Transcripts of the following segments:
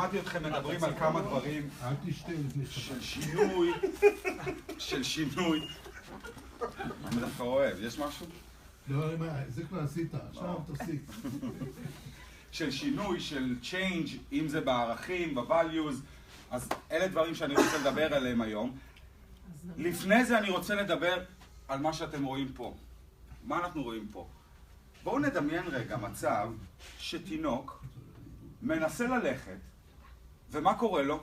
שמעתי אתכם מדברים על כמה דברים של שינוי. אני דווקא אוהב, יש משהו? לא, זה כבר עשית, עכשיו תוסיף. של שינוי, של change, אם זה בערכים, ב-values, אז אלה דברים שאני רוצה לדבר עליהם היום. לפני זה אני רוצה לדבר על מה שאתם רואים פה. מה אנחנו רואים פה? בואו נדמיין רגע מצב שתינוק מנסה ללכת, ומה קורה לו?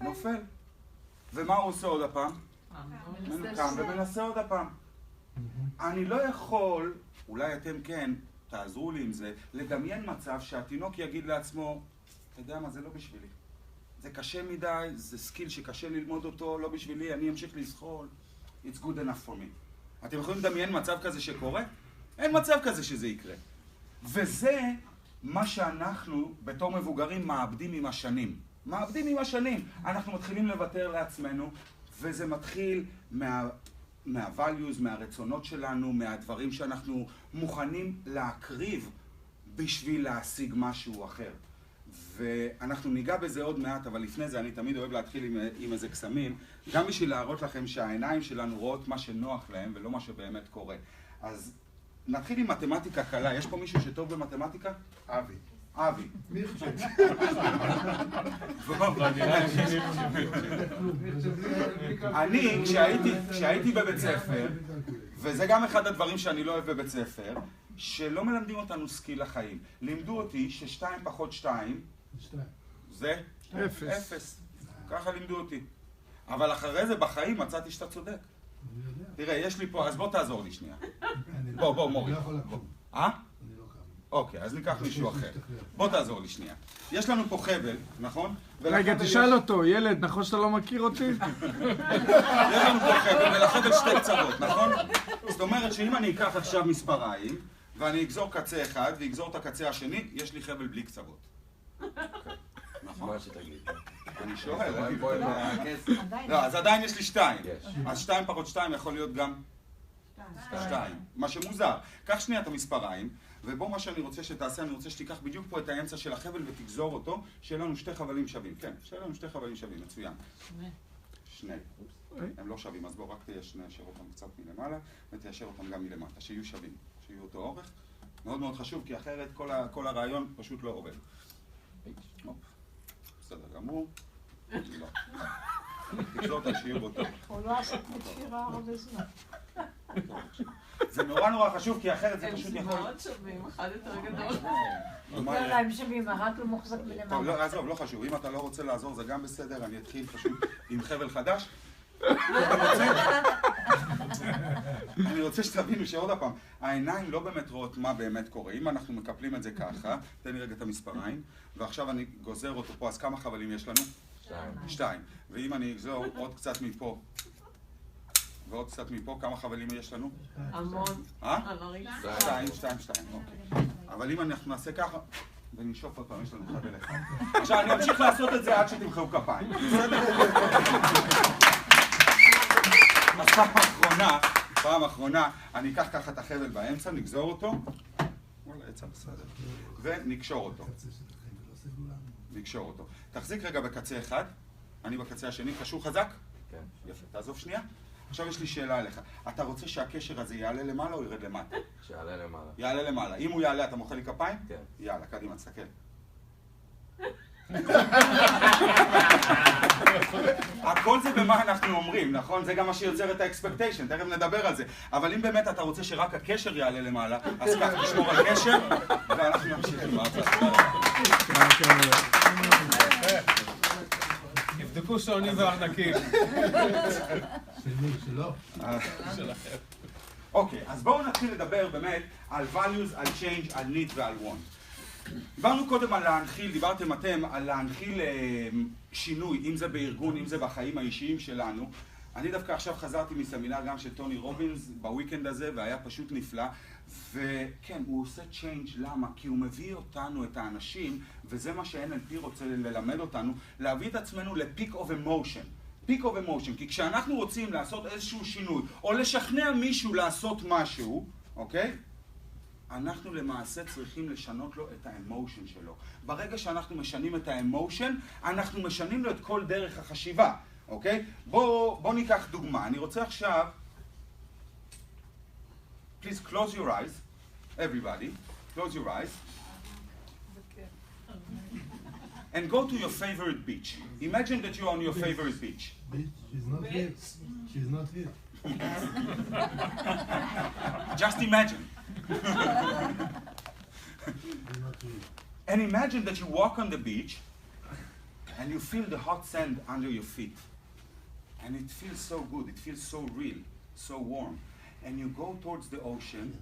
נופל. ומה הוא עושה עוד הפעם? קם ומנסה עוד הפעם. אני לא יכול, אולי אתם כן, תעזרו לי עם זה, לדמיין מצב שהתינוק יגיד לעצמו, אתה יודע מה, זה לא בשבילי. זה קשה מדי, זה סקיל שקשה ללמוד אותו, לא בשבילי, אני אמשיך לזחול. It's good enough for me. אתם יכולים לדמיין מצב כזה שקורה? אין מצב כזה שזה יקרה. וזה מה שאנחנו בתור מבוגרים מאבדים עם השנים. מאבדים עם השנים. אנחנו מתחילים לוותר לעצמנו, וזה מתחיל מה-values, מהרצונות שלנו, מהדברים שאנחנו מוכנים להקריב בשביל להשיג משהו אחר. ואנחנו ניגע בזה עוד מעט, אבל לפני זה אני תמיד אוהב להתחיל עם איזה קסמים, גם בשביל להראות לכם שהעיניים שלנו רואות מה שנוח להם ולא מה שבאמת קורה. אז נתחיל עם מתמטיקה קלה. יש פה מישהו שטוב במתמטיקה? אבי. אבי. מי חושב? אני, כשהייתי בבית ספר, וזה גם אחד הדברים שאני לא אוהב בבית ספר, שלא מלמדים אותנו סקיל לחיים. לימדו אותי ששתיים פחות שתיים, זה? אפס. ככה לימדו אותי. אבל אחרי זה בחיים מצאתי שאתה צודק. תראה, יש לי פה, אז בוא תעזור לי שנייה. בוא, מורי. אוקיי, אז ניקח מישהו אחר. בוא תעזור לי שנייה. יש לנו פה חבל, נכון? רגע, תשאל אותו, ילד, נכון שאתה לא מכיר אותי? יש לנו פה חבל, ולחבל שתי קצוות, נכון? זאת אומרת שאם אני אקח עכשיו מספריים, ואני אגזור קצה אחד, ואגזור את הקצה השני, יש לי חבל בלי קצוות. נכון? מה שתגיד. אני שואל, לא, אז עדיין יש לי 2. אז 2 פחות 2 יכול להיות גם 2. מה שמוזר. קח שנייה את המספריים, ובוא מה שאני רוצה שתעשה, אני רוצה שתיקח בדיוק פה את האמצע של החבל ותגזור אותו, שיהיה לנו 2 חבלים שווים. כן, שיהיה לנו 2 חבלים שווים, מצוין. 2. הם לא שווים, אז בוא רק תיישר אותם קצת מלמעלה, ותיישר אותם גם מלמטה, שיהיו שווים, שיהיו אותו אורך. מאוד מאוד חשוב, כי אחרת כל הרעיון פשוט לא עובד. בסדר גמור. לא. תגזור אותה שיהיו באותו. הוא לא עשה את שירה הרבה זמן. זה נורא חשוב, כי אחרת זה פשוט יכול... הם מאוד שווים, אחד יותר גדול. לא, הם שווים, רק לא מוחזק מלמעלה. טוב, עזוב, לא חשוב. אם אתה לא רוצה לעזור, זה גם בסדר. אני אתחיל פשוט עם חבל חדש. אני רוצה שתבינו שעוד הפעם, העיניים לא באמת רואות מה באמת קורה. אם אנחנו מקפלים את זה ככה, תן לי רגע את המספריים, ועכשיו אני גוזר אותו פה, אז כמה חבלים יש לנו? 2. ואם אני אגזור עוד קצת מפה, ועוד קצת מפה, כמה חבלים יש לנו? המון. 2, אוקיי. אבל אם אנחנו נעשה ככה, ונשאוף עוד פעם, יש לנו חבל אחד. עכשיו, אני אמשיך לעשות את זה עד שתמחאו כפיים. בסדר? אז פעם אחרונה, אני אקח ככה את החבל באמצע, נגזור אותו, וואלה, יצא בסדר, ונקשור אותו. נקשור אותו. תחזיק רגע בקצה אחד, אני בקצה השני, קשור חזק? כן. יפה, תעזוב שנייה. עכשיו יש לי שאלה עליך. אתה רוצה שהקשר הזה יעלה למעלה או ירד למטה? שיעלה למעלה. יעלה למעלה. אם הוא יעלה, אתה מוחא לי כפיים? כן. יאללה, קדימה, תסתכל. הכל זה במה אנחנו אומרים, נכון? זה גם מה שיוצר את האקספקטיישן, תכף נדבר על זה. אבל אם באמת אתה רוצה שרק הקשר יעלה למעלה, אז כך תשמור על קשר, ואנחנו נמשיך עם ההצעה. תבדקו שעונים וארנקים. שלא. שלכם. אוקיי, אז בואו נתחיל לדבר באמת על values, על change, על need ועל want. דיברנו קודם על להנחיל, דיברתם אתם על להנחיל שינוי, אם זה בארגון, אם זה בחיים האישיים שלנו. אני דווקא עכשיו חזרתי מסמינר גם של טוני רובינס בוויקנד הזה, והיה פשוט נפלא. וכן, הוא עושה change, למה? כי הוא מביא אותנו, את האנשים, וזה מה ש-NLP רוצה ללמד אותנו, להביא את עצמנו ל-peak of emotion. peak of emotion, כי כשאנחנו רוצים לעשות איזשהו שינוי, או לשכנע מישהו לעשות משהו, אוקיי? אנחנו למעשה צריכים לשנות לו את האמושן שלו. ברגע שאנחנו משנים את האמושן, אנחנו משנים לו את כל דרך החשיבה, אוקיי? בוא ניקח דוגמה. אני רוצה עכשיו, please close your eyes, everybody, close your eyes, and go to your favorite beach. Imagine that you're on your favorite beach. She's not here. She's not here. Just imagine. She's not here. And imagine that you walk on the beach and you feel the hot sand under your feet. And it feels so good, it feels so real, so warm. And you go towards the ocean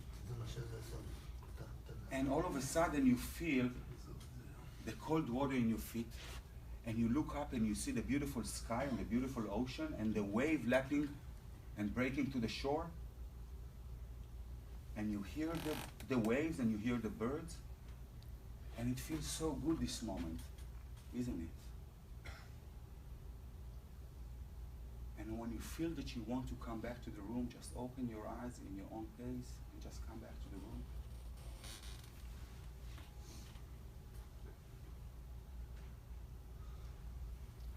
and all of a sudden you feel the cold water in your feet and you look up and you see the beautiful sky and the beautiful ocean and the wave lapping and breaking to the shore. And you hear the waves and you hear the birds. And it feels so good this moment, isn't it? And when you feel that you want to come back to the room, just open your eyes in your own pace and just come back to the room.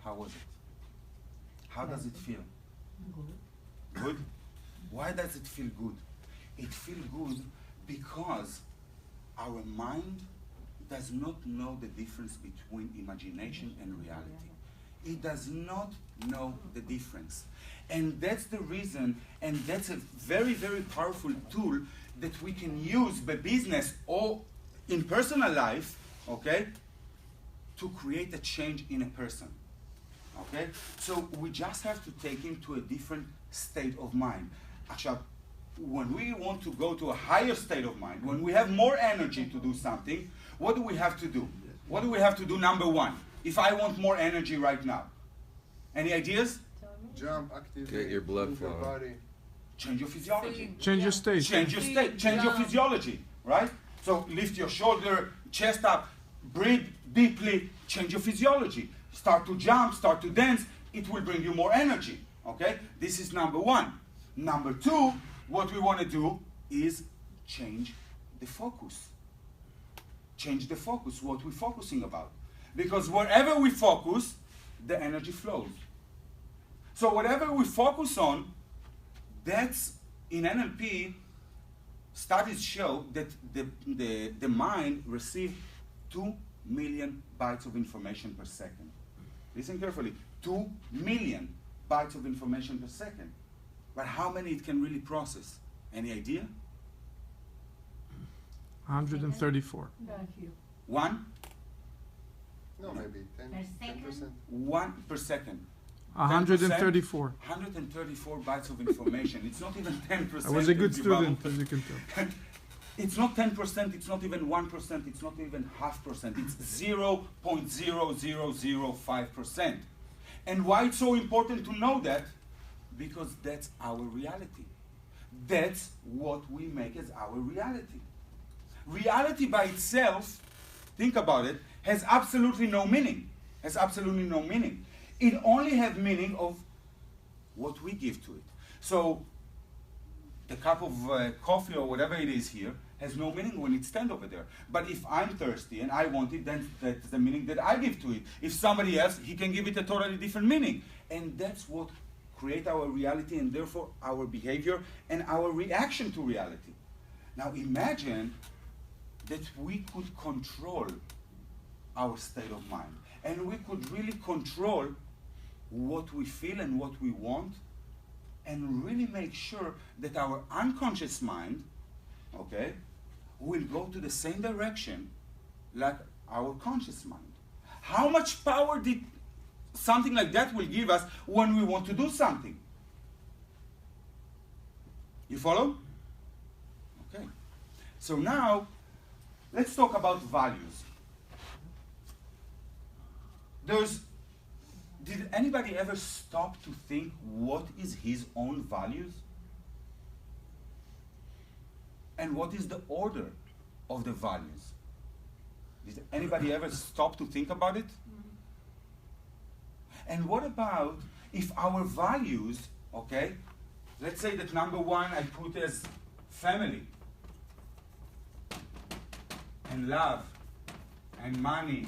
How was it? How does it feel? Good? Why does it feel good? It feels good because our mind does not know the difference between imagination and reality. It does not know the difference. And that's the reason, and that's a very, very powerful tool that we can use by business or in personal life, okay, to create a change in a person. Okay? So we just have to take him to a different state of mind. עכשיו, when we want to go to a higher state of mind, when we have more energy to do something, what do we have to do? What do we have to do, number one? If I want more energy right now. Any ideas? Jump, activate, Get your blood move your flowing. body. Change your physiology. Change your state. Change your state, change your physiology, right? So lift your shoulder, chest up, breathe deeply, change your physiology. Start to jump, start to dance, it will bring you more energy, okay? This is number one. Number two, what we want to do is change the focus. Change the focus, what we're focusing about. Because wherever we focus, the energy flows. So whatever we focus on, that's, in NLP, studies show that the mind receives 2 million bytes of information per second. Listen carefully, 2 million bytes of information per second. But how many it can really process? Any idea? 134. One? No, maybe 10%. One per second. 134. 134 bytes of information. It's not even 10%. I was a good of the student, amount. as you can tell. It's not 10%, it's not even 1%, it's not even 0.5%. It's 0.0005%. And why it's so important to know that? Because that's our reality. That's what we make as our reality. Reality by itself, think about it, has absolutely no meaning. Has absolutely no meaning. It only has meaning of what we give to it. So the cup of coffee or whatever it is here has no meaning when it stands over there. But if I'm thirsty and I want it, then that's the meaning that I give to it. If somebody else, he can give it a totally different meaning. And that's what creates our reality and therefore our behavior and our reaction to reality. Now imagine that we could control our state of mind. And we could really control what we feel and what we want, and really make sure that our unconscious mind, okay, will go to the same direction like our conscious mind. How much power did something like that will give us when we want to do something? You follow? Okay. So now, let's talk about values. Did anybody ever stop to think what is his own values? And what is the order of the values? Did anybody ever stop to think about it? And what about if our values, okay, let's say that number one I put as family. and love and money.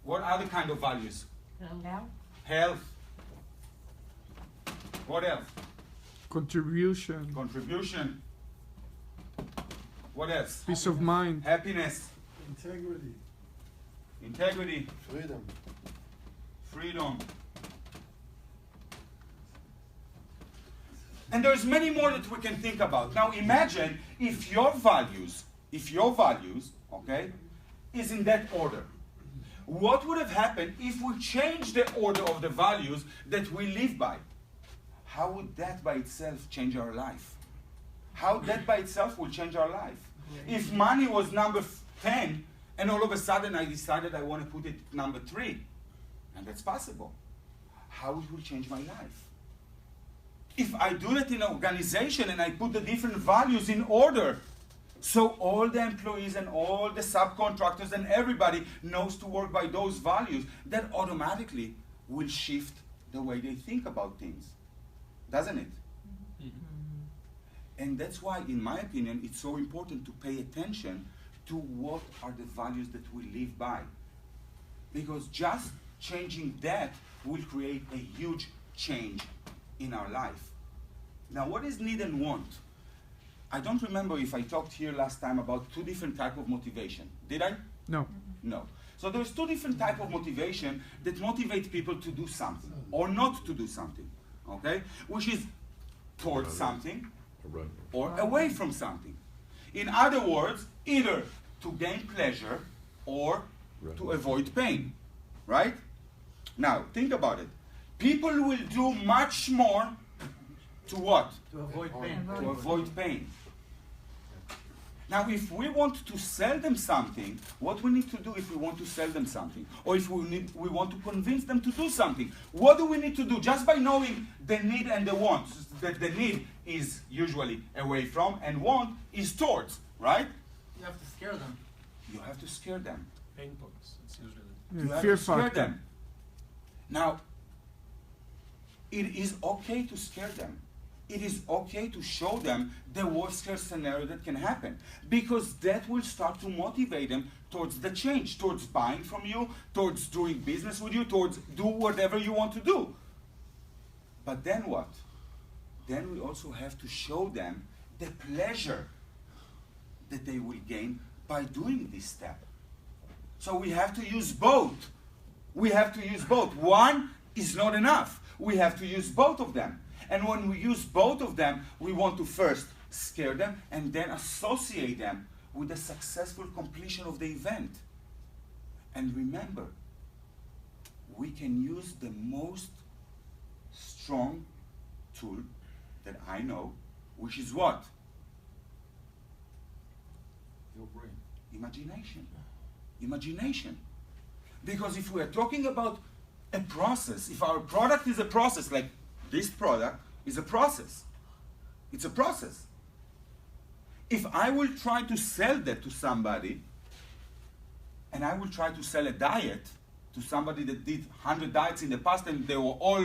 What other kind of values? Yeah. Health. What else? Contribution. Contribution. What else? Peace of mind. Happiness. Integrity. Integrity. Freedom. Freedom. And there's many more that we can think about. Now imagine if your values, okay, is in that order. What would have happened if we changed the order of the values that we live by? How would that by itself change our life? How that by itself will change our life? If money was number 10, and all of a sudden I decided I want to put it number 3, and that's possible, how it will change my life? If I do that in an organization and I put the different values in order, so all the employees and all the subcontractors and everybody knows to work by those values, that automatically will shift the way they think about things. Doesn't it? And that's why, in my opinion, it's so important to pay attention to what are the values that we live by. Because just changing that will create a huge change in our life. Now, what is need and want? I don't remember if I talked here last time about 2 different types of motivation. Did I? No. No. So there's 2 different types of motivation that motivate people to do something or not to do something, okay? Which is towards something or away from something. In other words, either to gain pleasure or to avoid pain, right? Now, think about it. People will do much more to what? To avoid pain. To avoid pain. Now, if we want to sell them something, what we need to do if we want to sell them something? Or if we want to convince them to do something, what do we need to do? Just by knowing the need and the want, that the need is usually away from and want is towards, right? You have to scare them. You have to scare them. Pain points. It's usually You have Fear to scare factor. them. Now, it is okay to scare them. It is okay to show them the worst case scenario that can happen, because that will start to motivate them towards the change, towards buying from you, towards doing business with you, towards do whatever you want to do. But then what? Then we also have to show them the pleasure that they will gain by doing this step. So we have to use both. We have to use both. One is not enough. We have to use both of them. And when we use both of them, we want to first scare them and then associate them with the successful completion of the event. And remember, we can use the most strong tool that I know, which is what? your brain. Imagination. Imagination. Because if we are talking about a process, if our product is a process, like this product is a process. It's a process. If I will try to sell that to somebody, and I will try to sell a diet to somebody that did 100 diets in the past and they were all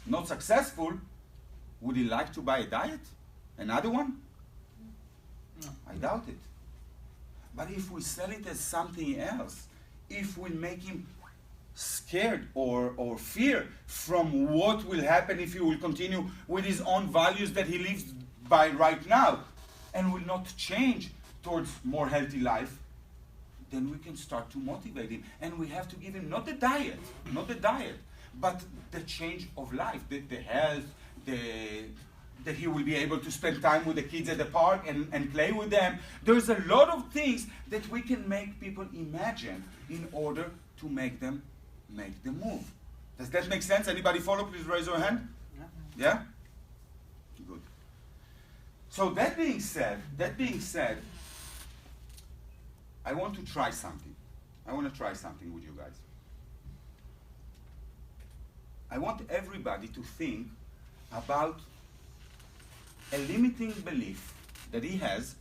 not successful, would he like to buy a diet? Another one? No. I doubt it. But if we sell it as something else, if we make him scared or fear from what will happen if he will continue with his own values that he lives by right now and will not change towards more healthy life, then we can start to motivate him. And we have to give him not the diet, but the change of life, the health, that he will be able to spend time with the kids at the park and play with them. There's a lot of things that we can make people imagine in order to make them make the move. Does that make sense? Anybody follow? Please raise your hand. Yeah? Good. So that being said, I want to try something. I want to try something with you guys. I want everybody to think about a limiting belief that he has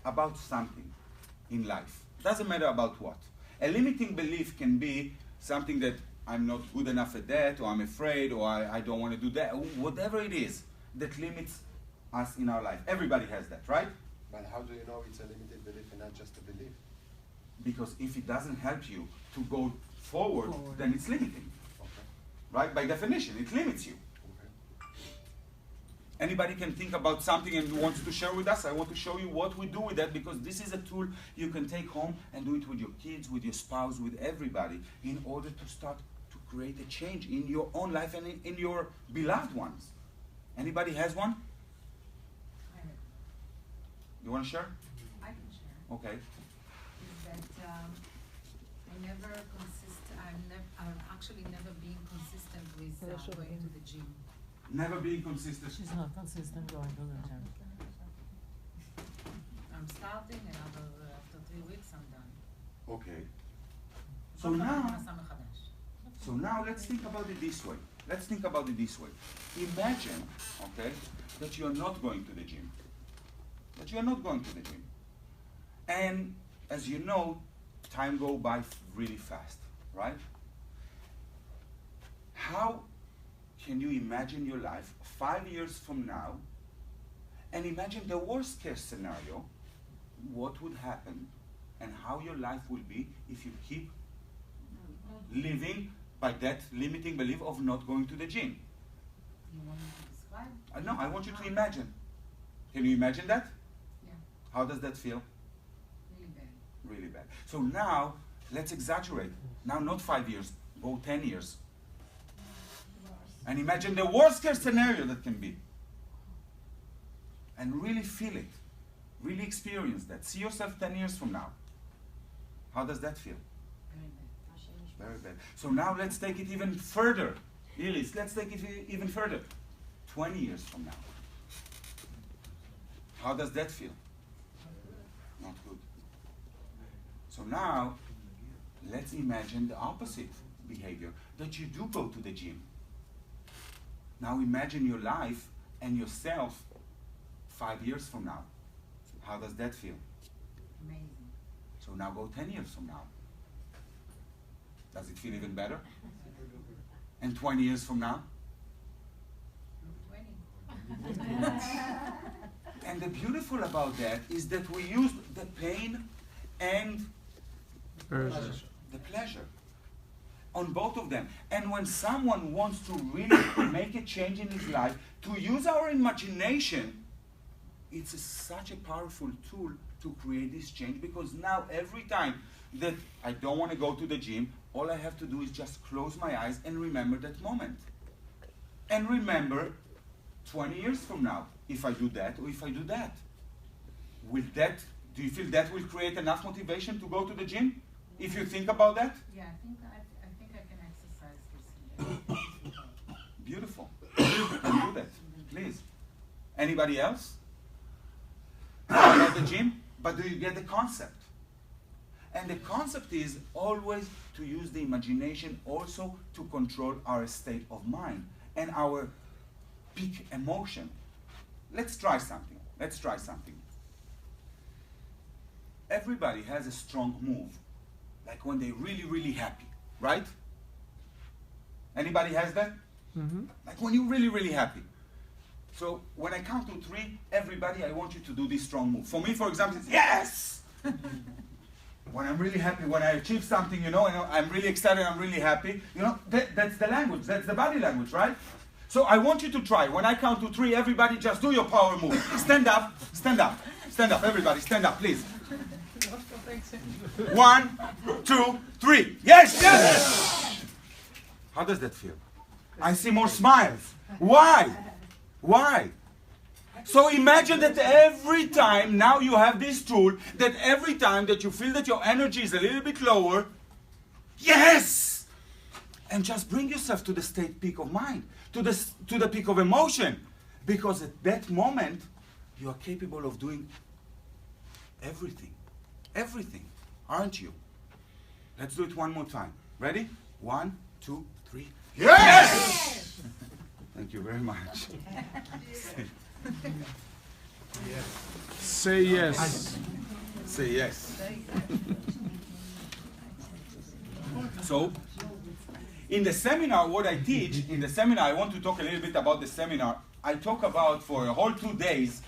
about something in life. Doesn't matter about what. A limiting belief can be something that I'm not good enough at that, or I'm afraid, or I don't want to do that, whatever it is that limits us in our life. Everybody has that, right? But how do you know it's a limited belief and not just a belief? Because if it doesn't help you to go forward, then it's limiting. Okay. Right? By definition, it limits you. Okay. Anybody can think about something and wants to share with us? I want to show you what we do with that, because this is a tool you can take home and do it with your kids, with your spouse, with everybody, in order to start to create a change in your own life and in your beloved ones. Anybody has one? You want to share? I can share. Okay. Is that I've actually never been consistent with going to the gym. Never being consistent. She's not consistent going to the gym. I'm starting, and after 3 weeks I'm done. Okay. כל So פעם אני now, מנסה מחדש. so now let's think about it this way. Let's think about it this way. Imagine, okay, that you're not going to the gym. That you're not going to the gym. And as you know, time goes by really fast, right? How can you imagine your life 5 years from now, and imagine the worst case scenario, what would happen and how your life will be if you keep living by that limiting belief of not going to the gym? You want me to describe? No, I want you to imagine. Can you imagine that? Yeah, How does that feel? really bad. Really bad. So now, let's exaggerate. Now not 5 years, go 10 years. And imagine the worst case scenario that can be. And really feel it. Really experience that. See yourself 10 years from now. How does that feel? Very bad. Very bad. So now let's take it even further. Iris, let's take it even further. 20 years from now. How does that feel? Not good. So now, let's imagine the opposite behavior, that you do go to the gym. Now imagine your life and yourself 5 years from now. How does that feel? Amazing. So now go 10 years from now. Does it feel even better? And 20 years from now? 20. And the beautiful about that is that we use the pain and the pleasure on both of them. And when someone wants to really make a change in his life, to use our imagination, it's such a powerful tool to create this change, because now every time that I don't want to go to the gym, all I have to do is just close my eyes and remember that moment. And remember 20 years from now, if I do that or if I do that. Do you feel that will create enough motivation to go to the gym? If you think about that? Yeah, I think I can exercise this. Beautiful. You can do that, please. Anybody else? About the gym? But do you get the concept? And the concept is always to use the imagination also to control our state of mind and our peak emotion. Let's try something. Let's try something. Everybody has a strong move, like when they're really, really happy, right? Anybody has that? Mm-hmm. Like when you're really, really happy. So when I count to 3, everybody, I want you to do this strong move. For me, for example, it's yes! When I'm really happy, when I achieve something, and I'm really excited, I'm really happy, that's the language, that's the body language, right? So I want you to try. When I count to 3, everybody just do your power move. Stand up, stand up, stand up, everybody, stand up, please. 1, 2, 3. Yes, yes! How does that feel? I see more smiles. Why? Why? So imagine that every time, now you have this tool, that every time that you feel that your energy is a little bit lower, yes! And just bring yourself to the state peak of mind, to the peak of emotion. Because at that moment, you are capable of doing everything. Everything, aren't you? Let's do it one more time. Ready? 1, 2, 3. Yes! Thank you very much. Say yes. Say yes. So, in the seminar, what I teach, I want to talk a little bit about the seminar. I talk about, for a whole 2 days,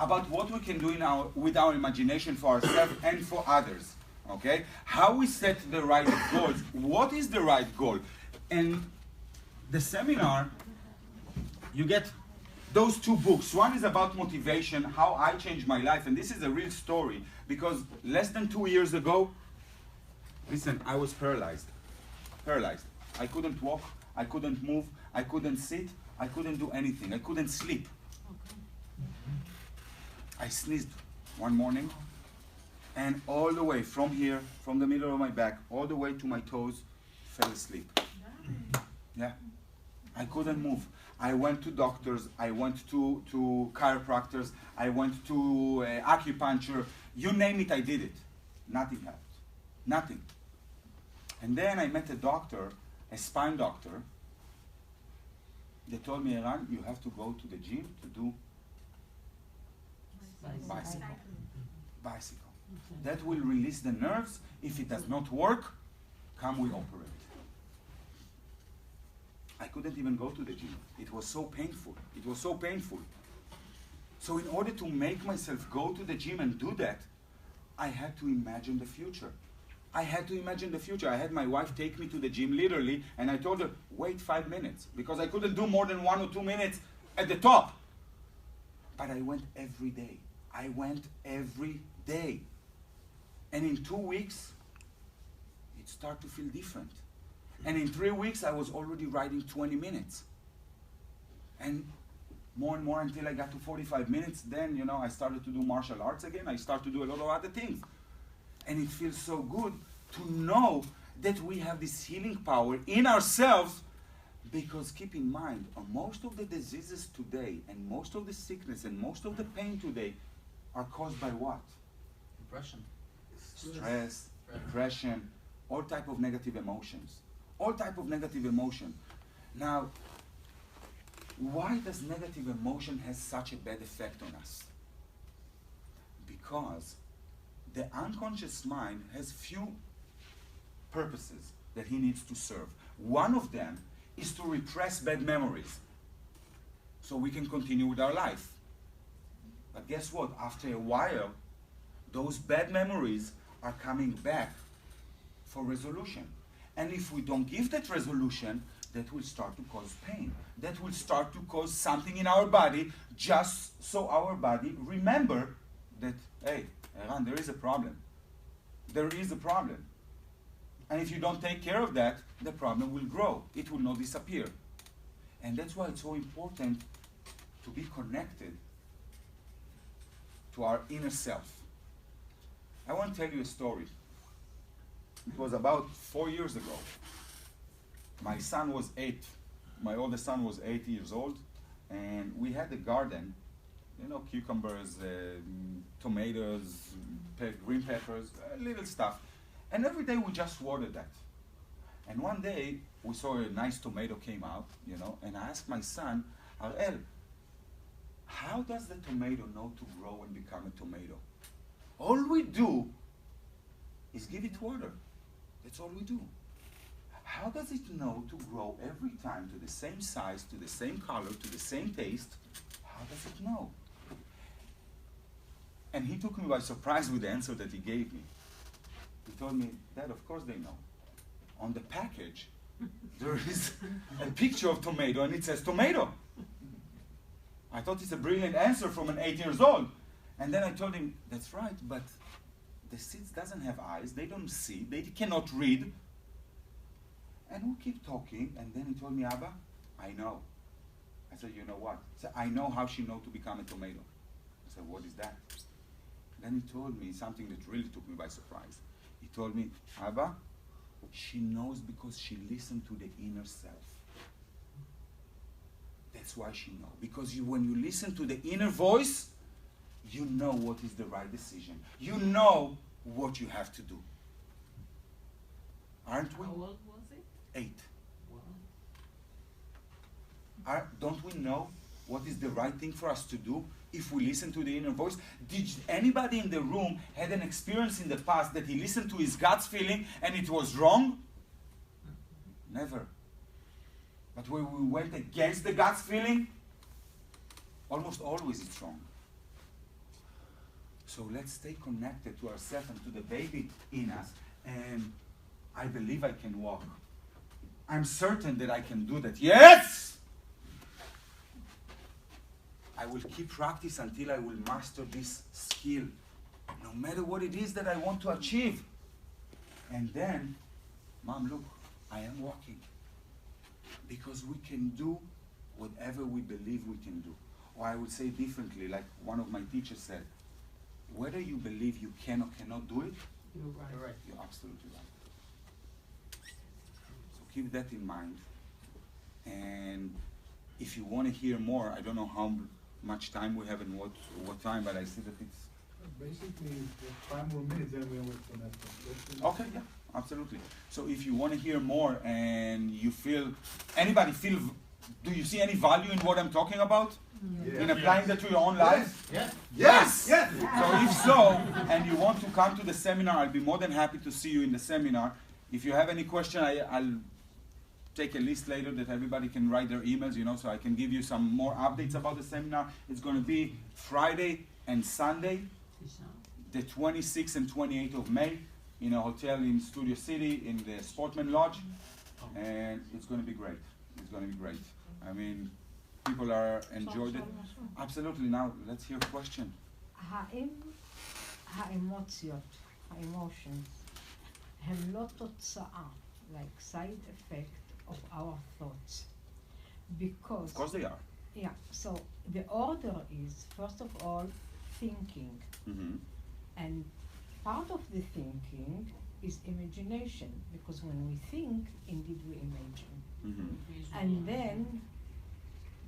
about what we can do with our imagination for ourselves and for others. Okay? How we set the right goals. What is the right goal? And the seminar, you get those two books. One is about motivation, how I changed my life, and this is a real story, because less than 2 years ago, listen, I was paralyzed. Paralyzed. I couldn't walk, I couldn't move, I couldn't sit, I couldn't do anything, I couldn't sleep. I sneezed one morning, and all the way from here, from the middle of my back, all the way to my toes, fell asleep. Yeah. I couldn't move. I went to doctors, I went to chiropractors, I went to acupuncture, you name it, I did it. Nothing helped. Nothing. And then I met a doctor, a spine doctor. They told me, Eran, you have to go to the gym to do bicycle. Bicycle. That will release the nerves. If it does not work, come we operate. I couldn't even go to the gym. It was so painful. It was so painful. So in order to make myself go to the gym and do that, I had to imagine the future. I had to imagine the future. I had my wife take me to the gym literally, and I told her, wait 5 minutes, because I couldn't do more than 1 or 2 minutes at the top. But I went every day. I went every day. And in 2 weeks, it started to feel different. And in 3 weeks, I was already riding 20 minutes. And more until I got to 45 minutes. Then, you know, I started to do martial arts again. I started to do a lot of other things. And it feels so good to know that we have this healing power in ourselves, because keep in mind, most of the diseases today, and most of the sickness, and most of the pain today are caused by what? Depression. Stress, depression, all type of negative emotions. All type of negative emotion. Now, why does negative emotion have such a bad effect on us? Because the unconscious mind has few purposes that he needs to serve. One of them is to repress bad memories so we can continue with our life. But guess what? After a while, those bad memories are coming back for resolution. And if we don't give that resolution, that will start to cause pain. That will start to cause something in our body, just so our body remember that, hey, Eran, there is a problem. There is a problem. And if you don't take care of that, the problem will grow. It will not disappear. And that's why it's so important to be connected to our inner self. I want to tell you a story. It was about 4 years ago. My son was 8. My oldest son was 8 years old, and we had a garden, you know, cucumbers, tomatoes, green peppers, little stuff. And every day we just watered that. And one day we saw a nice tomato came out, you know, and I asked my son, Ariel, how does the tomato know to grow and become a tomato? All we do is give it water. That's all we do. How does it know to grow every time to the same size, to the same color, to the same taste? How does it know? And he took me by surprise with the answer that he gave me. He told me, Dad, of course they know. On the package, there is a picture of tomato and it says tomato. I thought it's a brilliant answer from an 8 years old. And then I told him, that's right, but the seeds doesn't have eyes, they don't see, they cannot read. And we keep talking, and then he told me, Abba, I know. I said, you know what? He said, I know how she knows to become a tomato. I said, what is that? Then he told me something that really took me by surprise. He told me, Abba, she knows because she listened to the inner self. That's why she knows. Because when you listen to the inner voice, you know what is the right decision. You know what you have to do. Aren't we? How old was it? 8. Wow. Don't we know what is the right thing for us to do if we listen to the inner voice? Did anybody in the room had an experience in the past that he listened to his gut's feeling and it was wrong? Never. But when we went against the gut's feeling, almost always it's wrong. So let's stay connected to ourselves and to the baby in us. And I believe I can walk. I'm certain that I can do that. Yes! I will keep practice until I will master this skill, no matter what it is that I want to achieve. And then, Mom, look, I am walking. Because we can do whatever we believe we can do. Or I would say differently, like one of my teachers said, whether you believe you can or cannot do it, You're right. You're right. you're absolutely right. So keep that in mind. And if you want to hear more, I don't know how much time we have and what time, but I see that it's... Basically, if 5 more minutes, then we will connect. Okay, yeah, absolutely. So if you want to hear more and you feel, anybody feel, do you see any value in what I'm talking about? In applying that to your own life? Yes. Yes! Yes! So if so, and you want to come to the seminar, I'll be more than happy to see you in the seminar. If you have any question, I'll take a list later that everybody can write their emails, you know, so I can give you some more updates about the seminar. It's going to be Friday and Sunday, the 26th and 28th of May, in a hotel in Studio City, in the Sportman Lodge. And it's going to be great. It's going to be great. I mean, people are enjoyed it. Absolutely. Now, let's hear a question. האם האמוציות, האמוtions, הם לא תוצאה, like side effect of our thoughts? Because, Of course they are. yeah, so the order is, first of all, thinking. Mm-hmm. And part of the thinking is imagination, because when we think, indeed we imagine. Mm-hmm. And then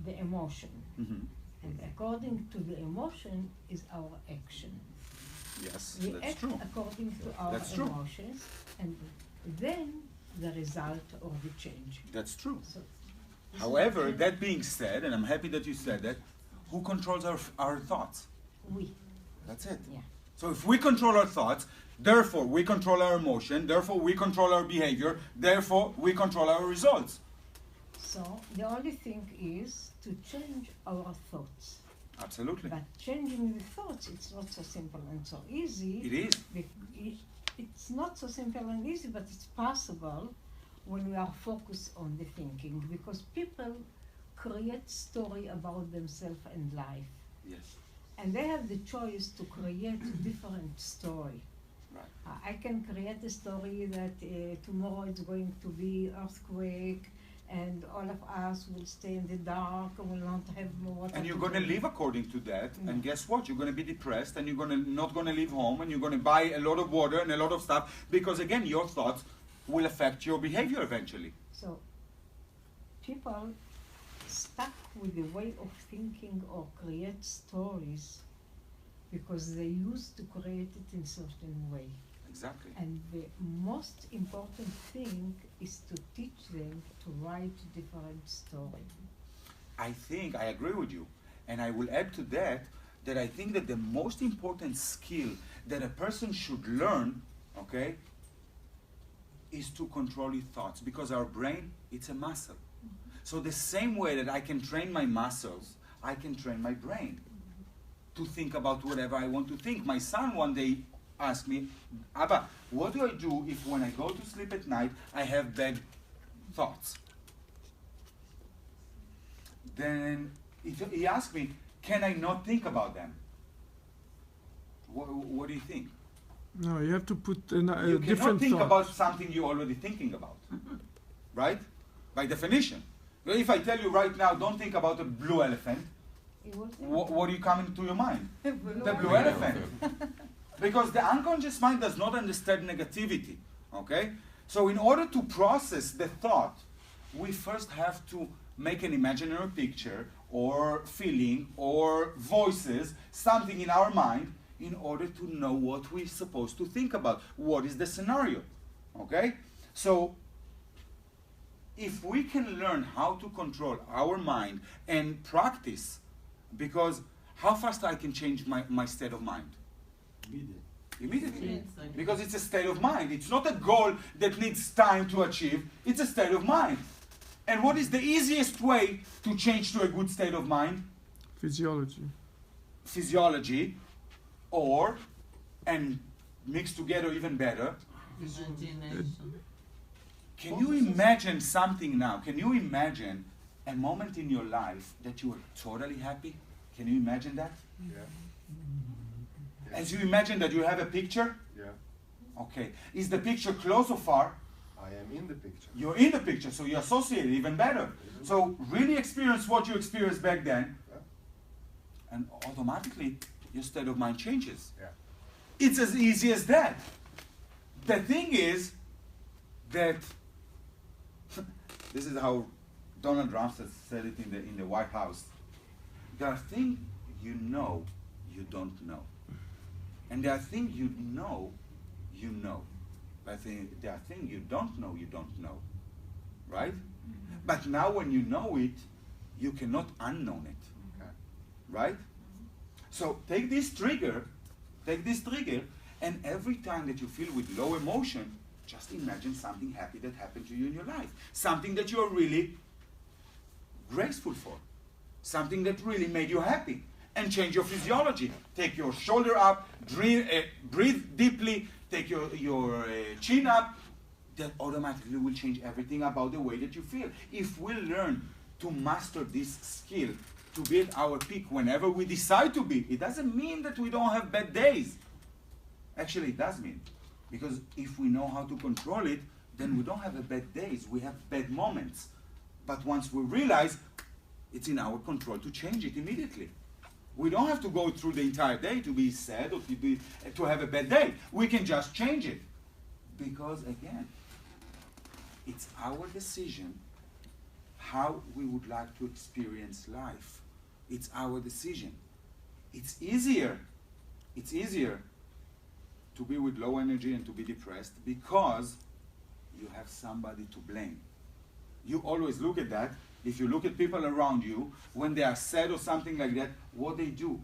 the emotion. Mm-hmm. And according to the emotion is our action. Yes, We that's act true. according to our That's true. emotions, and then the result or the change. That's true. So, this is However, what that being said, and I'm happy that you said that, who controls our thoughts? we, That's it. yeah. So if we control our thoughts, therefore we control our emotion, therefore we control our behavior, therefore we control our results. So the only thing is to change our thoughts. Absolutely. But changing the thoughts, it's not so simple and so easy. It is. It's not so simple and easy, but it's possible when we are focused on the thinking, because people create story about themselves and life. Yes. And they have the choice to create different story. Right. I can create a story that tomorrow it's going to be earthquake, and all of us will stay in the dark and will not have more water. And you're to going to drink. live according to that, Yeah. and guess what? You're going to be depressed, and you're going to not going to leave home, and you're going to buy a lot of water and a lot of stuff, because again, your thoughts will affect your behavior eventually. So people stuck with the way of thinking or create stories because they used to create it in certain way. Exactly. And the most important thing is to teach them to write different story. I agree with you. And I will add to that I think that the most important skill that a person should learn, okay, is to control his thoughts, because our brain, it's a muscle. So the same way that I can train my muscles, I can train my brain to think about whatever I want to think. My son one day asked me, Abba, what do I do if when I go to sleep at night, I have bad thoughts? Then he asked me, can I not think about them? What do you think? No, you have to put a You cannot different think thought. about something you're already thinking about, right? By definition. Well, if I tell you right now, don't think about a blue elephant, You will think what do you come into your mind? The blue elephant. Because the unconscious mind does not understand negativity, okay? So in order to process the thought, we first have to make an imaginary picture or feeling or voices, something in our mind, in order to know what we're supposed to think about. What is the scenario, okay? So if we can learn how to control our mind and practice, because how fast I can change my state of mind? Immediately. Because it's a state of mind. It's not a goal that needs time to achieve. It's a state of mind. And what is the easiest way to change to a good state of mind? Physiology. Physiology. Or, and mixed together even better, Imagination. can you imagine something now? Can you imagine a moment in your life that you are totally happy? Can you imagine that? Yeah. As you imagine that you have a picture? Yeah. Okay. Is the picture close or far? I am in the picture. You're in the picture, so you associate it even better. So really experience what you experienced back then, Yeah. and automatically your state of mind changes. Yeah. It's as easy as that. The thing is that this is how Donald Trump said it in the White House. There are things you know you don't know. And there are things you know. But there are things you don't know. Right? But now when you know it, you cannot unknown it. Okay. Right? So take this trigger, and every time that you feel with low emotion, just imagine something happy that happened to you in your life. Something that you're really graceful for. Something that really made you happy. And change your physiology. Take your shoulder up, breathe deeply, take your chin up. That automatically will change everything about the way that you feel. If we learn to master this skill, to be at our peak whenever we decide to be, it doesn't mean that we don't have bad days. Actually, it does mean. Because if we know how to control it, then we don't have bad days, we have bad moments. But once we realize, it's in our control to change it immediately. We don't have to go through the entire day to be sad or to have a bad day. We can just change it. Because again, it's our decision how we would like to experience life. It's our decision. It's easier to be with low energy and to be depressed because you have somebody to blame. You always look at that. If you look at people around you, when they are sad or something like that, what they do?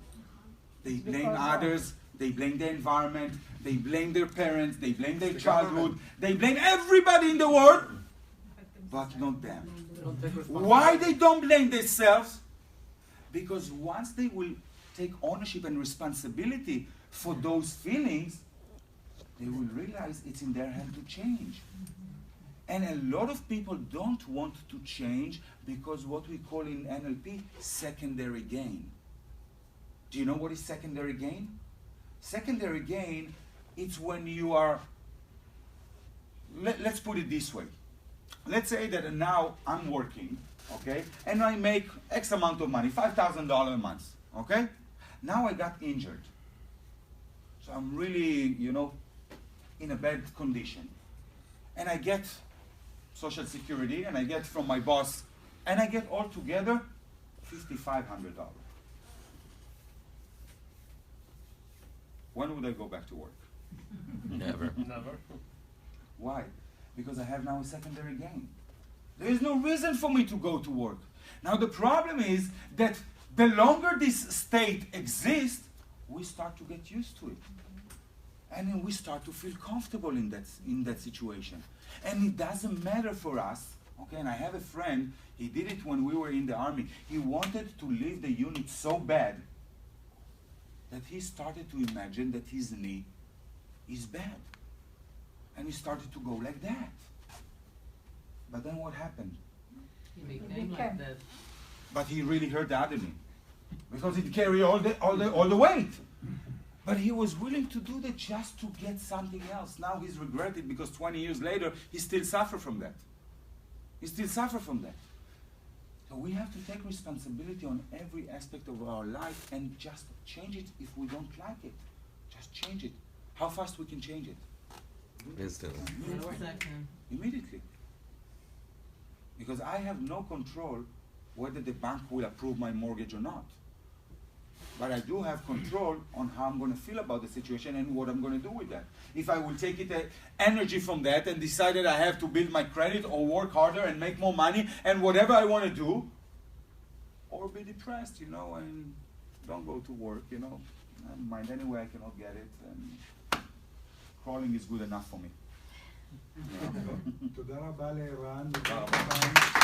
They blame others, they blame the environment, they blame their parents, they blame their childhood, they blame everybody in the world, but not them. Why they don't blame themselves? Because once they will take ownership and responsibility for those feelings, they will realize it's in their hand to change. And a lot of people don't want to change because what we call in NLP secondary gain. Do you know what is secondary gain? Secondary gain, it's when you are, let's put it this way. Let's say that now I'm working, okay, and I make X amount of money, $5,000 a month, okay? Now I got injured. So I'm really, in a bad condition. And I get Social Security, and I get from my boss, and I get all together $5,500. When would I go back to work? Never. Never. Why? Because I have now a secondary gain. There is no reason for me to go to work. Now the problem is that the longer this state exists, we start to get used to it. And then we start to feel comfortable in that situation. And it doesn't matter for us, okay, and I have a friend, he did it when we were in the army. He wanted to leave the unit so bad that he started to imagine that his knee is bad. And he started to go like that. But then what happened? He became like that. But he really hurt the other knee. Because it carried all the weight. But he was willing to do that just to get something else. Now he's regretted because 20 years later, he still suffers from that. He still suffers from that. So we have to take responsibility on every aspect of our life and just change it if we don't like it. Just change it. How fast we can change it? Instantly. Immediately. Because I have no control whether the bank will approve my mortgage or not. But I do have control on how I'm going to feel about the situation and what I'm going to do with that. If I will take energy from that and decide that I have to build my credit or work harder and make more money and whatever I want to do, or be depressed, and don't go to work, never mind, anyway I cannot get it, and crawling is good enough for me. תודה רבה לערן. תודה רבה.